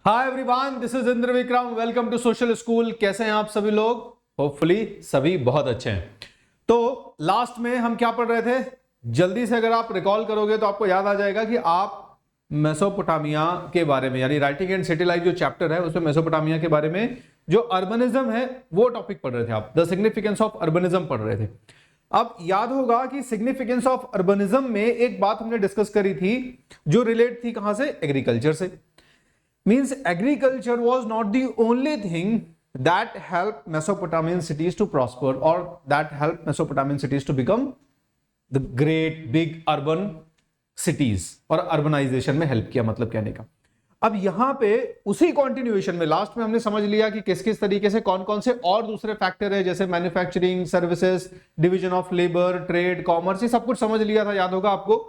Hi everyone, this is Indra Vikram. Welcome to social school. कैसे हैं आप सभी लोग? होपफुली सभी बहुत अच्छे हैं। तो लास्ट में हम क्या पढ़ रहे थे? जल्दी से अगर आप रिकॉल करोगे तो आपको याद आ जाएगा कि आप मेसोपोटामिया के बारे में, यानी राइटिंग एंड सिटी लाइफ जो चैप्टर है उसमें मेसोपोटामिया के बारे में जो अर्बनिज्म है वो टॉपिक पढ़ रहे थे। आप द सिग्निफिकेंस ऑफ अर्बनिज्म पढ़ रहे थे। अब याद होगा कि सिग्निफिकेंस ऑफ अर्बनिज्म में एक बात हमने डिस्कस करी थी जो रिलेट थी कहां से? एग्रीकल्चर से। Means agriculture was not the only thing that helped Mesopotamian cities to prosper or that helped Mesopotamian cities to become the great big urban cities और urbanization में हेल्प किया, मतलब कहने का। अब यहां पे उसी कंटिन्यूएशन में लास्ट में हमने समझ लिया कि किस किस तरीके से कौन कौन से और दूसरे फैक्टर है, जैसे manufacturing, services, division of labour, trade, commerce, ये सब कुछ समझ लिया था, याद होगा आपको।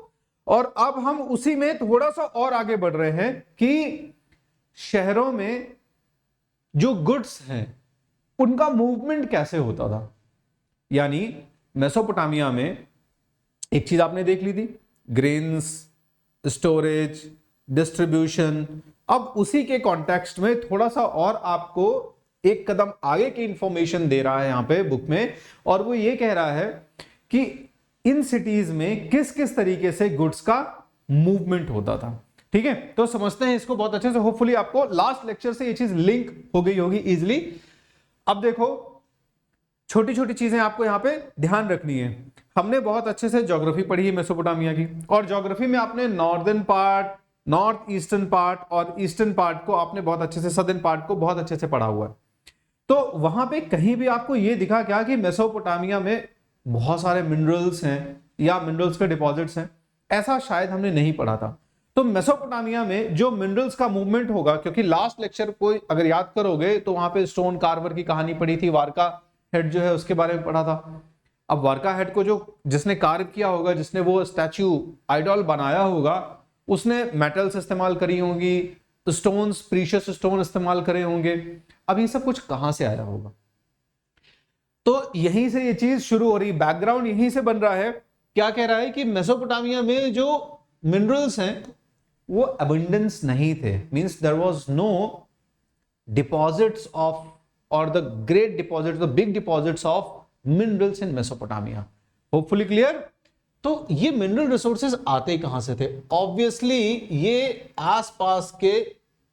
और अब हम उसी में थोड़ा सा और आगे बढ़ रहे हैं कि शहरों में जो गुड्स हैं उनका मूवमेंट कैसे होता था। यानी मेसोपोटामिया में एक चीज आपने देख ली थी, ग्रेन्स, स्टोरेज, डिस्ट्रीब्यूशन। अब उसी के कॉन्टेक्स्ट में थोड़ा सा और आपको एक कदम आगे की इंफॉर्मेशन दे रहा है यहां पे बुक में, और वो ये कह रहा है कि इन सिटीज में किस किस तरीके से गुड्स का मूवमेंट होता था। ठीक है, तो समझते हैं इसको बहुत अच्छे से। होपफुली आपको लास्ट लेक्चर से ये चीज लिंक हो गई होगी इजीली। अब देखो, छोटी छोटी चीजें आपको यहां पे ध्यान रखनी है। हमने बहुत अच्छे से ज्योग्राफी पढ़ी है मेसोपोटामिया की, और ज्योग्राफी में आपने northern part, north eastern part और ईस्टर्न पार्ट को आपने बहुत अच्छे से, सदर्न पार्ट को बहुत अच्छे से पढ़ा हुआ है। तो वहां पे कहीं भी आपको ये दिखा क्या कि मेसोपोटामिया में बहुत सारे मिनरल्स हैं या मिनरल्स के डिपॉजिट्स हैं? ऐसा शायद हमने नहीं पढ़ा था। तो मेसोपोटामिया में जो मिनरल्स का मूवमेंट होगा, क्योंकि लास्ट लेक्चर को अगर याद करोगे तो वहां पे स्टोन कार्वर की कहानी पढ़ी थी, वारका हेड जो है उसके बारे में पढ़ा था। अब वारका हेड को जो जिसने कार्व किया होगा, जिसने वो स्टैच्यू आइडॉल बनाया होगा, उसने मेटल्स इस्तेमाल करी होंगी, स्टोन्स, प्रीशियस स्टोन इस्तेमाल करे होंगे। अब ये सब कुछ कहां से आया होगा? तो यहीं से ये चीज शुरू हो रही, बैकग्राउंड यहीं से बन रहा है। क्या कह रहा है कि मेसोपोटामिया में जो मिनरल्स हैं वो अबंडेंस नहीं थे। Means there was no deposits of और the great deposits, the big deposits of minerals in Mesopotamia. Hopefully clear. तो ये मिनरल रिसोर्सेज आते कहां से थे? ऑब्वियसली ये आसपास के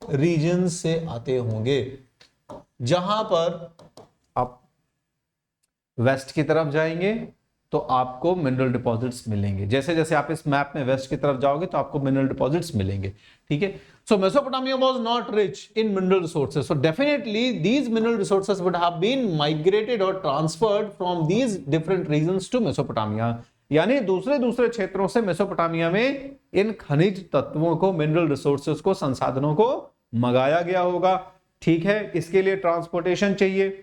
रीजन से आते होंगे। जहां पर आप वेस्ट की तरफ जाएंगे तो आपको मिनरल डिपॉजिट्स मिलेंगे। जैसे जैसे आप इस मैप में वेस्ट की तरफ जाओगे तो आपको मिनरल डिपॉजिट्स मिलेंगे। ठीक है, so Mesopotamia was not rich in mineral resources, so definitely these mineral resources would have been migrated और transferred from these different regions to Mesopotamia. यानी दूसरे दूसरे क्षेत्रों से मेसोपोटामिया में इन खनिज तत्वों को, मिनरल रिसोर्सेज को, संसाधनों को मंगाया गया होगा। ठीक है, इसके लिए ट्रांसपोर्टेशन चाहिए।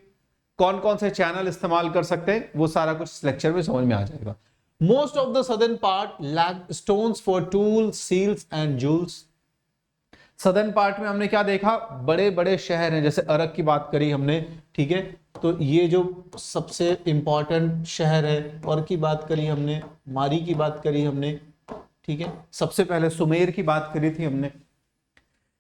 कौन कौन से चैनल इस्तेमाल कर सकते हैं वो सारा कुछ इस लेक्चर में समझ में आ जाएगा। Most of the southern part lacked stones for tools, seals and jewels. Southern part में हमने क्या देखा? बड़े बड़े शहर हैं, जैसे अरक की बात करी हमने। ठीक है, तो ये जो सबसे इंपॉर्टेंट शहर है, और की बात करी हमने, मारी की बात करी हमने। ठीक है, सबसे पहले सुमेर की बात करी थी हमने।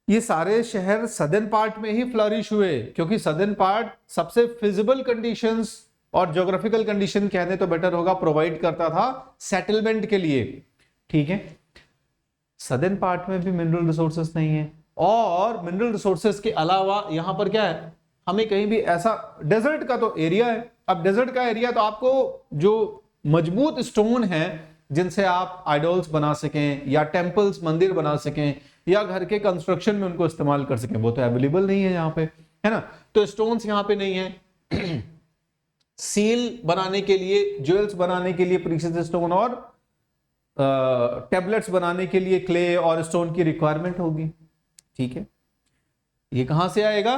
ये सारे शहर सदर्न पार्ट में ही फ्लरिश हुए, क्योंकि सदर्न पार्ट सबसे फिजिबल कंडीशंस और ज्योग्राफिकल कंडीशन कहने तो बेटर होगा, प्रोवाइड करता था सेटलमेंट के लिए। ठीक है, सदर्न पार्ट में भी मिनरल रिसोर्सेस नहीं है, और मिनरल रिसोर्सेस के अलावा यहां पर क्या है, हमें कहीं भी ऐसा, डेजर्ट का तो एरिया है। अब डेजर्ट का एरिया तो आपको जो मजबूत स्टोन है जिनसे आप आइडोल्स बना सकें या टेम्पल्स, मंदिर बना सकें या घर के कंस्ट्रक्शन में उनको इस्तेमाल कर सकें, वो तो अवेलेबल नहीं है यहाँ पे, है ना। तो स्टोन्स यहाँ पे नहीं है। सील बनाने के लिए, ज्वेल्स बनाने के लिए प्रीशियस स्टोन और टेबलेट्स बनाने के लिए क्ले और स्टोन की रिक्वायरमेंट होगी। ठीक है, ये कहां से आएगा?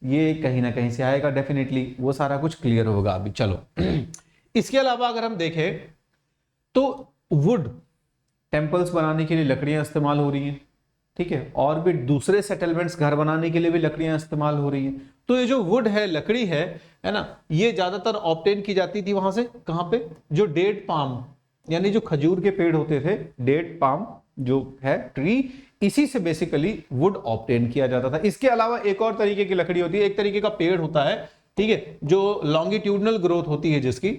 ये कहीं ना कहीं से आएगा डेफिनेटली, वो सारा कुछ क्लियर होगा अभी। चलो इसके अलावा अगर हम देखें तो वुड, टेम्पल्स बनाने के लिए लकड़ियां इस्तेमाल हो रही हैं। ठीक है, और भी दूसरे सेटलमेंट्स, घर बनाने के लिए भी लकड़ियां इस्तेमाल हो रही हैं। तो ये जो वुड है, लकड़ी है ना, ये ज्यादातर ऑब्टेन की जाती थी वहां से, कहां पे? जो डेट पाम, यानी जो खजूर के पेड़ होते थे, डेट पाम जो है ट्री, इसी से बेसिकली वुड ऑब्टेन किया जाता था। इसके अलावा एक और तरीके की लकड़ी होती है, एक तरीके का पेड़ होता है, ठीक है, जो लॉन्गिट्यूडनल ग्रोथ होती है, जिसकी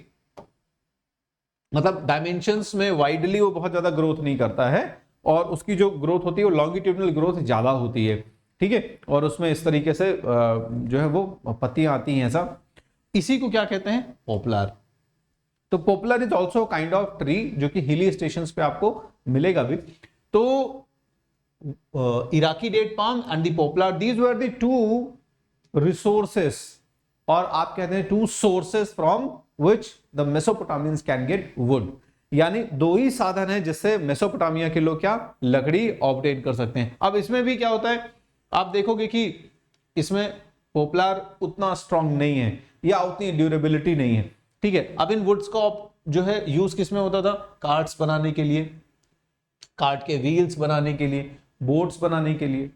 मतलब डायमेंशंस में वाइडली वो बहुत ज्यादा ग्रोथ नहीं करता है, और उसकी जो ग्रोथ होती है वो लॉन्गिट्यूडनल ग्रोथ ज्यादा होती है, ठीक है, और उसमें इस तरीके से जो है वो पत्तियां आती हैं, ऐसा। इसी को क्या कहते हैं? पॉपुलर। तो poplar is also kind of tree, जो कि हिली स्टेशंस पे आपको मिलेगा भी। तो Iraqi date palm and the poplar, these were the two resources, और आप कहते हैं two sources from which the Mesopotamians can get wood. यानी दो ही साधन है जिससे मेसोपोटामिया के लोग क्या लकड़ी ऑब्टेन कर सकते हैं। अब इसमें भी क्या होता है, आप देखोगे कि इसमें पॉपुलर उतना स्ट्रांग नहीं है या उतनी ड्यूरेबिलिटी नहीं है, ठीक है। अब इन वुड्स का जो है यूज किस में होता था? कार्ट्स बनाने के लिए, कार्ट के व्हील्स बनाने के लिए, बोट्स बनाने के लिए,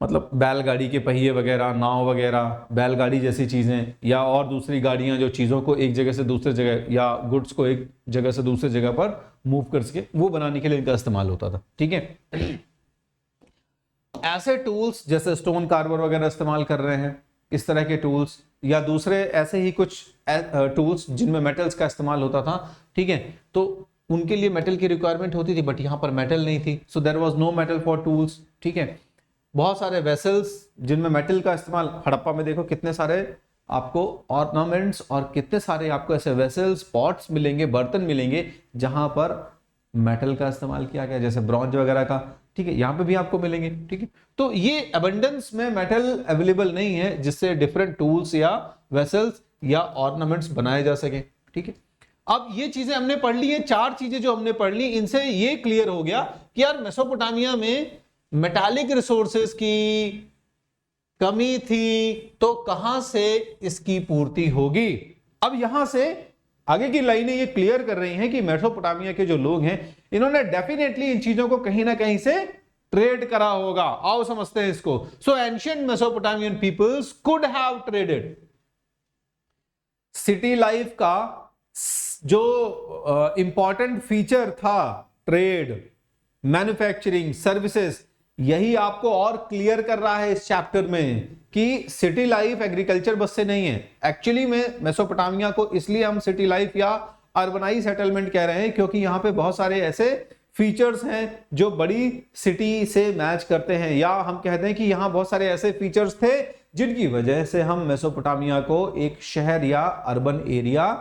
मतलब बैलगाड़ी के पहिए वगैरह, नाव वगैरह, बैलगाड़ी जैसी चीजें, या और दूसरी गाड़ियां जो चीजों को एक जगह से दूसरे जगह या गुड्स को एक जगह से दूसरी जगह पर मूव कर सके, वो बनाने के लिए इनका इस्तेमाल होता था, ठीक है। ऐसे टूल्स जैसे स्टोन कार्वर वगैरह इस्तेमाल कर रहे हैं, इस तरह के टूल्स, या दूसरे ऐसे ही कुछ टूल्स जिनमें मेटल्स का इस्तेमाल होता था, ठीक है, तो उनके लिए मेटल की रिक्वायरमेंट होती थी, बट यहां पर मेटल नहीं थी, so there was no metal for tools, ठीक है। बहुत सारे वेसल्स जिनमें मेटल का इस्तेमाल, हड़प्पा में देखो कितने सारे आपको ऑर्नामेंट्स और कितने सारे आपको ऐसे वेसल्स, पॉट्स मिलेंगे, बर्तन मिलेंगे जहां पर मेटल का इस्तेमाल किया गया, जैसे ब्रॉन्ज वगैरह का, ठीक है, यहां पे भी आपको मिलेंगे, ठीक है। तो ये अबंडेंस में मेटल अवेलेबल नहीं है जिससे डिफरेंट टूल्स या वेसल्स या ऑर्नामेंट्स बनाए जा सके, ठीक है। अब ये चीजें हमने पढ़ ली है, चार चीजें जो हमने पढ़ ली, इनसे ये क्लियर हो गया कि यार मेसोपोटामिया में मेटालिक रिसोर्सेस की कमी थी, तो कहां से इसकी पूर्ति होगी। अब यहां से आगे की लाइनें ये क्लियर कर रही हैं कि मेसोपोटामिया के जो लोग हैं, इन्होंने डेफिनेटली इन चीजों को कहीं ना कहीं से ट्रेड करा होगा। आओ समझते हैं इसको। So ancient Mesopotamian peoples could have traded. City life का जो इंपॉर्टेंट फीचर था, ट्रेड, मैन्युफैक्चरिंग, सर्विसेज, यही आपको और क्लियर कर रहा है इस चैप्टर में कि सिटी लाइफ एग्रीकल्चर बस से नहीं है। एक्चुअली में मेसोपोटामिया को इसलिए हम सिटी लाइफ या अर्बनाइज सेटलमेंट कह रहे हैं क्योंकि यहां पे बहुत सारे ऐसे फीचर्स हैं जो बड़ी सिटी से मैच करते हैं, या हम कहते हैं कि यहां बहुत सारे ऐसे फीचर्स थे जिनकी वजह से हम मेसोपोटामिया को एक शहर या अर्बन एरिया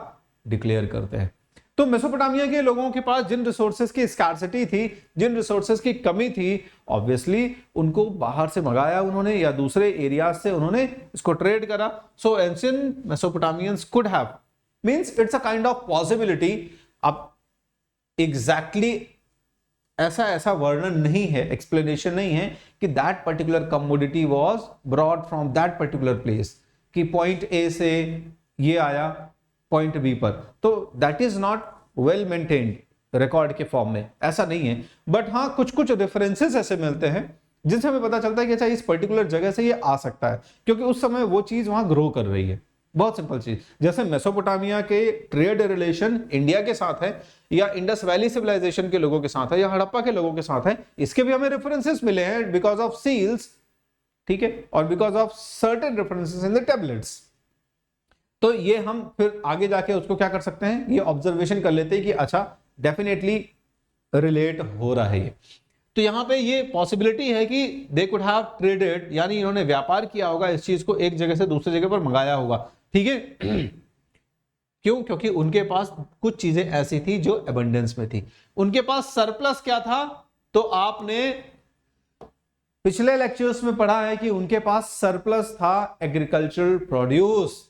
डिक्लेयर करते हैं। तो मेसोपोटामिया के लोगों के पास जिन रिसोर्सेज की स्कार्सिटी थी, जिन रिसोर्सेज की कमी थी, ऑब्वियसली उनको बाहर से मंगाया उन्होंने या दूसरे एरियाज से उन्होंने इसको ट्रेड करा। So ancient Mesopotamians could have, means it's a kind of possibility. अब एग्जैक्टली ऐसा वर्णन नहीं है, एक्सप्लेनेशन नहीं है कि that particular commodity was brought from that particular place, कि पॉइंट ए से ये आया पॉइंट बी पर, तो that is not well maintained record के फॉर्म में, ऐसा नहीं है। बट हाँ, कुछ कुछ रेफरेंसेस ऐसे मिलते हैं जिनसे हमें पता चलता है कि अच्छा इस पर्टिकुलर जगह से ये आ सकता है, क्योंकि उस समय वो चीज वहां ग्रो कर रही है। बहुत सिंपल चीज, जैसे मेसोपोटामिया के ट्रेड रिलेशन इंडिया के साथ है, या इंडस वैली सिविलाइजेशन के लोगों के साथ है, या हड़प्पा के लोगों के साथ है, इसके भी हमें रेफरेंसेस मिले हैं बिकॉज ऑफ सील्स, ठीक है, और because of certain references in the tablets. तो ये हम फिर आगे जाके उसको क्या कर सकते हैं, ये ऑब्जर्वेशन कर लेते हैं कि अच्छा डेफिनेटली रिलेट हो रहा है ये। तो यहां पे ये पॉसिबिलिटी है कि दे कुड हैव ट्रेडेड, यानी इन्होंने व्यापार किया होगा, इस चीज को एक जगह से दूसरी जगह पर मंगाया होगा, ठीक है। क्यों? क्योंकि उनके पास कुछ चीजें ऐसी थी जो एबंडेंस में थी। उनके पास सरप्लस क्या था, तो आपने पिछले लेक्चर्स में पढ़ा है कि उनके पास सरप्लस था agricultural produce,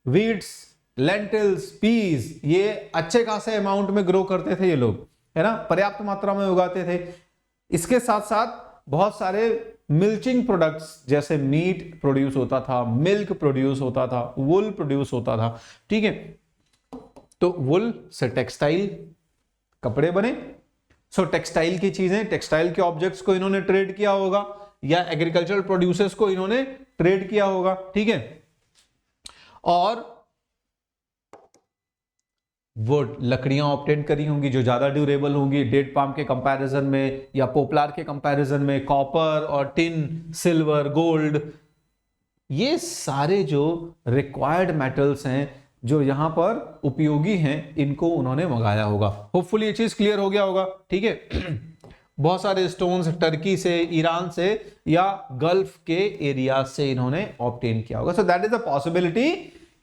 wheats, lentils, peas, ये अच्छे खासे अमाउंट में ग्रो करते थे ये लोग, है ना, पर्याप्त मात्रा में उगाते थे। इसके साथ साथ बहुत सारे मिल्चिंग प्रोडक्ट्स जैसे मीट प्रोड्यूस होता था, मिल्क प्रोड्यूस होता था, वुल प्रोड्यूस होता था, ठीक है। तो वुल से टेक्सटाइल कपड़े बने। सो टेक्सटाइल की चीजें, टेक्सटाइल के ऑब्जेक्ट्स को इन्होंने ट्रेड किया होगा, या एग्रीकल्चरल प्रोड्यूसर्स को इन्होंने ट्रेड किया होगा, ठीक है। और वुड, लकड़ियां ऑब्टेन करी होंगी जो ज्यादा ड्यूरेबल होंगी डेट पाम के कंपैरिजन में या पोपलार के कंपैरिजन में, कॉपर और टिन, सिल्वर, गोल्ड, ये सारे जो रिक्वायर्ड मेटल्स हैं जो यहां पर उपयोगी हैं, इनको उन्होंने मंगाया होगा। होपफुली ये चीज क्लियर हो गया होगा, ठीक है। बहुत सारे स्टोन्स टर्की से, ईरान से या गल्फ के एरिया से इन्होंने ऑब्टेन किया होगा। So that is a possibility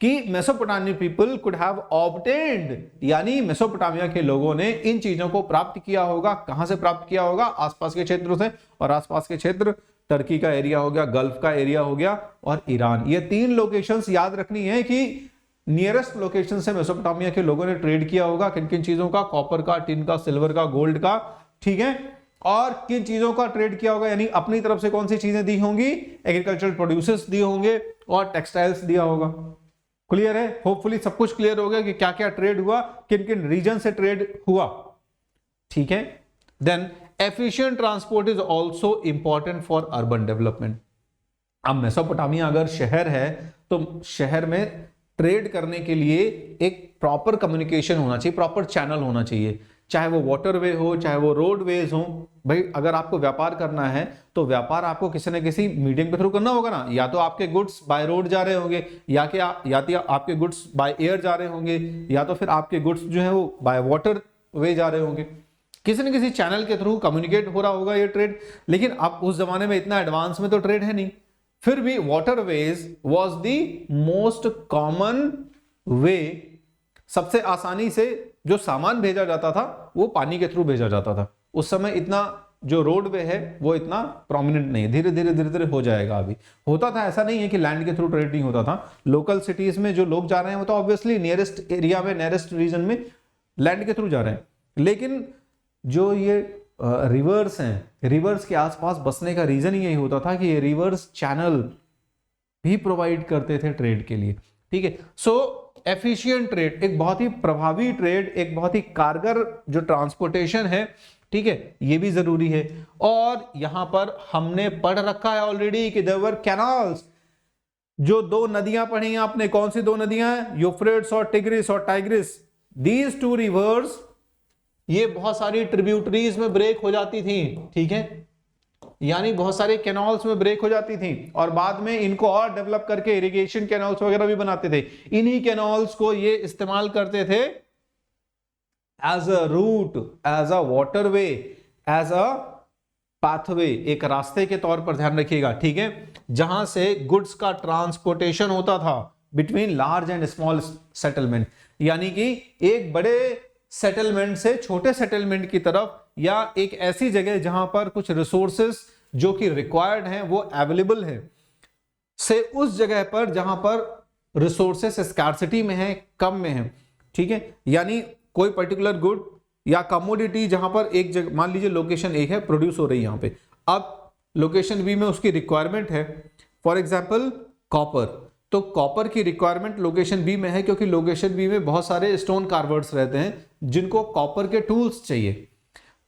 कि Mesopotamian people could have obtained, यानी मेसोपोटामिया के लोगों ने इन चीजों को प्राप्त किया होगा। कहां से प्राप्त किया होगा? आसपास के क्षेत्रों से, और आसपास के क्षेत्र टर्की का एरिया हो गया, गल्फ का एरिया हो गया और ईरान। ये 3 लोकेशंस याद रखनी है कि नियरेस्ट लोकेशन से मेसोपोटामिया के लोगों ने ट्रेड किया होगा। किन किन चीजों का? कॉपर का, टिन का, सिल्वर का, गोल्ड का, ठीक है। और किन चीजों का ट्रेड किया होगा, यानी अपनी तरफ से कौन सी चीजें दी होंगी? एग्रीकल्चरल प्रोड्यूसेस दिए होंगे और टेक्सटाइल्स दिया होगा। क्लियर है? होपफुली सब कुछ क्लियर हो गया कि क्या क्या ट्रेड हुआ, किन किन रीजन से ट्रेड हुआ, ठीक है। Then efficient transport is also important for urban development. अब मेसोपोटामिया अगर शहर है तो शहर में ट्रेड करने के लिए एक प्रॉपर कम्युनिकेशन होना चाहिए, प्रॉपर चैनल होना चाहिए, चाहे वो वाटरवे हो, चाहे वो रोडवेज हो। भाई अगर आपको व्यापार करना है तो व्यापार आपको किसी न किसी मीडियम के थ्रू करना होगा ना। या तो आपके गुड्स बाय रोड जा रहे होंगे, या तो आपके गुड्स बाय एयर जा रहे होंगे, या तो फिर आपके गुड्स जो है वो बाय वाटर वे जा रहे होंगे। किसी न किसी चैनल के थ्रू कम्युनिकेट हो रहा होगा ये ट्रेड। लेकिन अब उस जमाने में इतना एडवांस में तो ट्रेड है नहीं, फिर भी waterways was the most common वे। सबसे आसानी से जो सामान भेजा जाता था वो पानी के थ्रू भेजा जाता था। उस समय इतना जो रोडवे है वो इतना प्रोमिनेंट नहीं है, धीरे धीरे हो जाएगा। अभी होता था, ऐसा नहीं है कि लैंड के थ्रू ट्रेड नहीं होता था। लोकल सिटीज में जो लोग जा रहे हैं वो तो ऑब्वियसली नियरेस्ट एरिया में, नियरेस्ट रीजन में लैंड के थ्रू जा रहे हैं। लेकिन जो ये रिवर्स हैं, रिवर्स के आसपास बसने का रीजन ही यही होता था कि ये रिवर्स चैनल भी प्रोवाइड करते थे ट्रेड के लिए, ठीक है। सो एफिशिएंट ट्रेड, एक बहुत ही प्रभावी ट्रेड, एक बहुत ही कारगर जो ट्रांसपोर्टेशन है, ठीक है, ये भी जरूरी है। और यहां पर हमने पढ़ रखा है ऑलरेडी कि देयर वर कैनाल्स। जो 2 नदियां पढ़ी हैं आपने, कौन सी 2 नदियां हैं? यूफ्रेट्स और टिग्रिस और टाइग्रिस। दीज 2 रिवर्स ये बहुत सारी ट्रिब्यूटरीज में ब्रेक हो जाती थी, ठीक है, यानी बहुत सारे कैनाल्स में ब्रेक हो जाती थी और बाद में इनको और डेवलप करके इरिगेशन कैनाल्स वगैरह भी बनाते थे। इन्हीं कैनाल्स को ये इस्तेमाल करते थे as a route, as a waterway, as a pathway, एक रास्ते के तौर पर, ध्यान रखिएगा, ठीक है, जहां से गुड्स का ट्रांसपोर्टेशन होता था between large and small settlement. यानी कि एक बड़े सेटलमेंट से छोटे सेटलमेंट की तरफ, या एक ऐसी जगह जहां पर कुछ रिसोर्सेस जो कि रिक्वायर्ड हैं वो अवेलेबल है, से उस जगह पर जहां पर रिसोर्सेस स्कार्सिटी में है, कम में है, ठीक है। यानी कोई पर्टिकुलर गुड या कमोडिटी जहां पर एक जगह, मान लीजिए लोकेशन एक है, प्रोड्यूस हो रही है यहां पे, अब लोकेशन बी में उसकी रिक्वायरमेंट है, फॉर एग्जांपल कॉपर, तो कॉपर की रिक्वायरमेंट लोकेशन बी में है क्योंकि लोकेशन बी में बहुत सारे स्टोन कार्वर्स रहते हैं जिनको कॉपर के टूल्स चाहिए।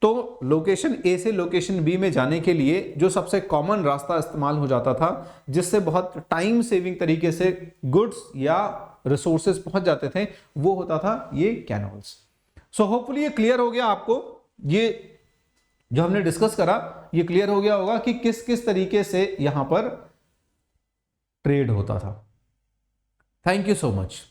तो लोकेशन ए से लोकेशन बी में जाने के लिए जो सबसे कॉमन रास्ता इस्तेमाल हो जाता था, जिससे बहुत टाइम सेविंग तरीके से गुड्स या रिसोर्सेज पहुंच जाते थे, वो होता था ये कैनल्स। सो होपफुली ये क्लियर हो गया आपको। ये जो हमने डिस्कस करा ये क्लियर हो गया होगा कि किस किस तरीके से यहां पर ट्रेड होता था। Thank you so much.